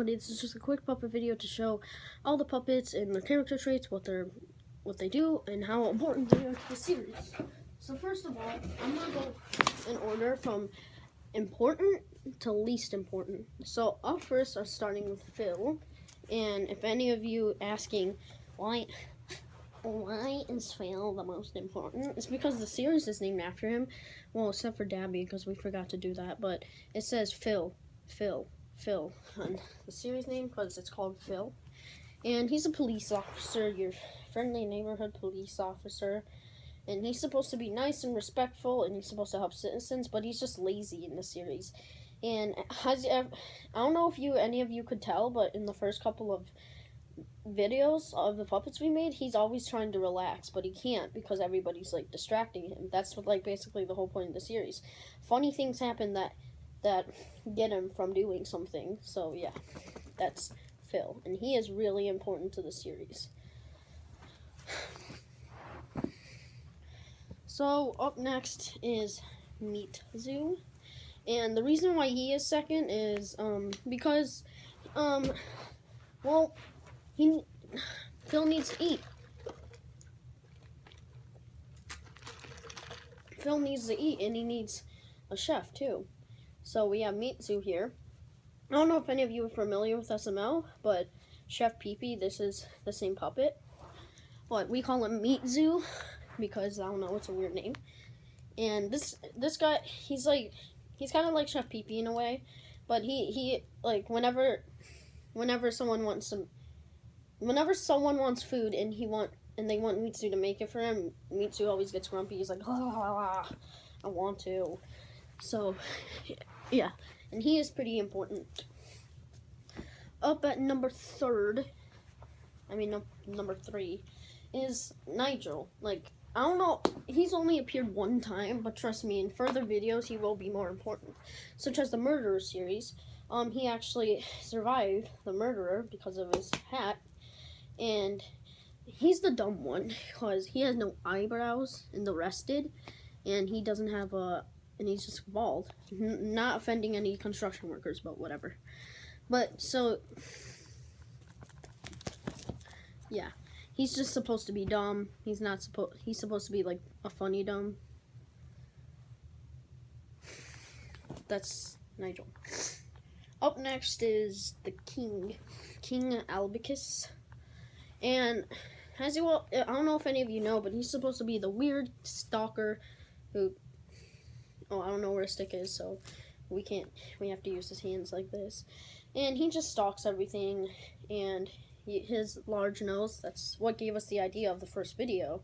everybody, this is just a quick puppet video to show all the puppets and their character traits, what they do, and how important they are to the series. So first of all, I'm going to go in order from important to least important. So up first, I'm starting with Phil, and if any of you asking, why is Phil the most important? It's because the series is named after him. Well, except for Dabby, because we forgot to do that, but it says Phil on the series name because it's called Phil. And he's a police officer, your friendly neighborhood police officer. And he's supposed to be nice and respectful, and he's supposed to help citizens, but he's just lazy in the series. And I don't know if any of you could tell, but in the first couple of videos of the puppets we made, he's always trying to relax, but he can't because everybody's like distracting him. That's what, like, basically the whole point of the series. Funny things happen that get him from doing something. So yeah, that's Phil, and he is really important to the series. So up next is Meat Zoo, and the reason why he is second is because well, Phil needs to eat. Phil needs to eat, and he needs a chef too. So we have Meat Zoo here. I don't know if any of you are familiar with SML, but Chef Pee-Pee, this is the same puppet. But we call him Meat Zoo because, I don't know, it's a weird name. And this guy, he's kind of like Chef Pee-Pee in a way, but he like whenever someone wants food and they want Meat Zoo to make it for him, Meat Zoo always gets grumpy. He's like, I want to. So yeah, and he is pretty important. Up at number 3 is Nigel. Like, I don't know, he's only appeared one time, but trust me, in further videos he will be more important. Such as the Murderer series. He actually survived the murderer because of his hat, and he's the dumb one because he has no eyebrows and the rest did, and he doesn't have and he's just bald. Not offending any construction workers, but whatever. But so yeah, he's just supposed to be dumb. He's supposed to be like a funny dumb. That's Nigel. Up next is the King Albicus. And I don't know if any of you know, but he's supposed to be the weird stalker who, I don't know where his stick is, so we have to use his hands like this. And he just stalks everything, and his large nose, that's what gave us the idea of the first video.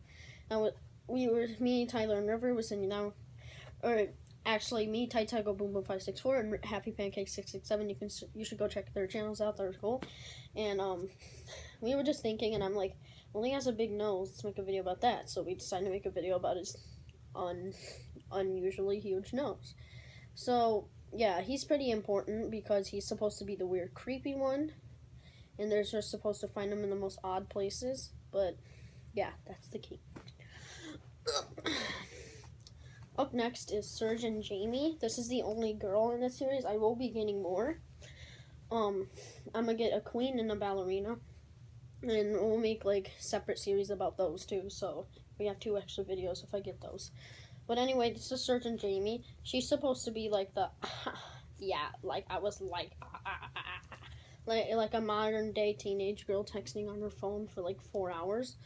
Now, me, Tyler, and River was sitting down, or actually me, Tygo Boom Boom 564, and Happy Pancake 667. You should go check their channels out. They're cool. And we were just thinking, and I'm like, well, he has a big nose. Let's make a video about that. So we decided to make a video about his unusually huge nose. So yeah, he's pretty important because he's supposed to be the weird, creepy one, and they're just supposed to find him in the most odd places. But yeah, that's the key. Up next is Surgeon Jamie. This is the only girl in this series. I will be getting more. I'm gonna get a queen and a ballerina, and we'll make like separate series about those too. So we have 2 extra videos if I get those. But anyway, this is Surgeon Jamie. She's supposed to be like the yeah, like I was like like a modern day teenage girl texting on her phone for like 4 hours.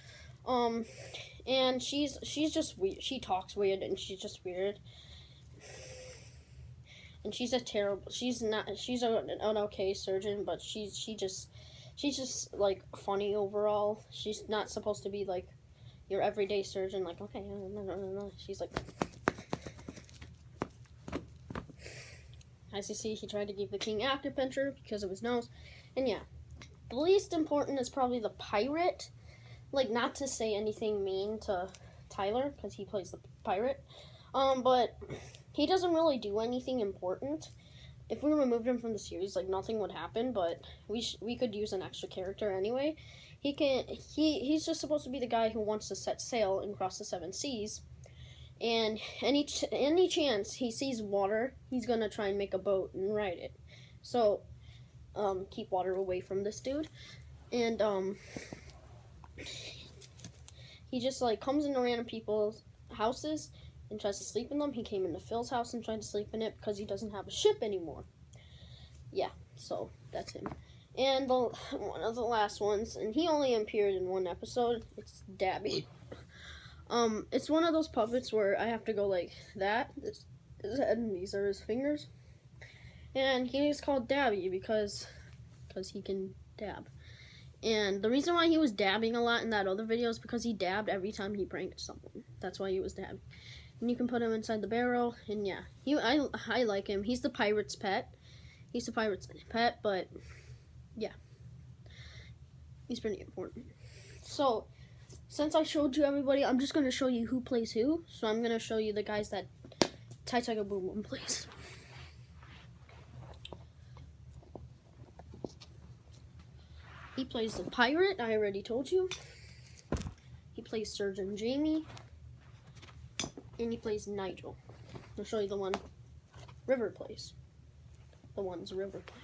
And she's just weird. She talks weird, and she's just weird. And she's an okay surgeon, but she's just like funny overall. She's not supposed to be like your everyday surgeon, like, okay, no. She's like, as you see, he tried to give the king acupuncture because of his nose. And yeah, the least important is probably the pirate. Like, not to say anything mean to Tyler, because he plays the pirate, but he doesn't really do anything important. If we removed him from the series, like, nothing would happen, but we could use an extra character anyway. He's just supposed to be the guy who wants to set sail and cross the 7 seas, and any chance he sees water, he's gonna try and make a boat and ride it. So keep water away from this dude. And he just like comes into random people's houses and tries to sleep in them. He came into Phil's house and tried to sleep in it because he doesn't have a ship anymore. Yeah, so that's him. And one of the last ones, and he only appeared in one episode, it's Dabby. It's one of those puppets where I have to go like that. This is his head and these are his fingers. And he's called Dabby because he can dab. And the reason why he was dabbing a lot in that other video is because he dabbed every time he pranked someone. That's why he was dabbing. And you can put him inside the barrel, and yeah, I like him. He's the pirate's pet. He's the pirate's pet, but yeah, he's pretty important. So, since I showed you everybody, I'm just going to show you who plays who. So I'm going to show you the guys that Tai Tiger Boom Boom plays. He plays the pirate, I already told you. He plays Surgeon Jamie. And he plays Nigel. I'll show you the one River plays. The ones River play.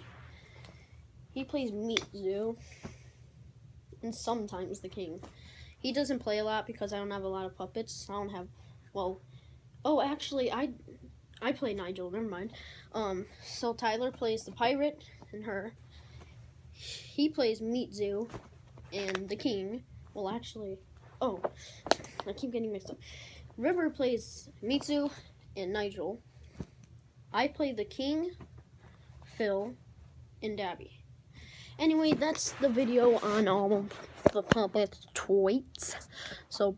He plays Meat Zoo. And sometimes the King. He doesn't play a lot because I don't have a lot of puppets. I don't have, well, oh, actually, I play Nigel, never mind. So Tyler plays the pirate and her. He plays Meat Zoo and the King. Well, actually, oh, I keep getting mixed up. River plays Meat Zoo and Nigel. I play the King, Phil, and Dabby. Anyway, that's the video on all of the puppet tweets. So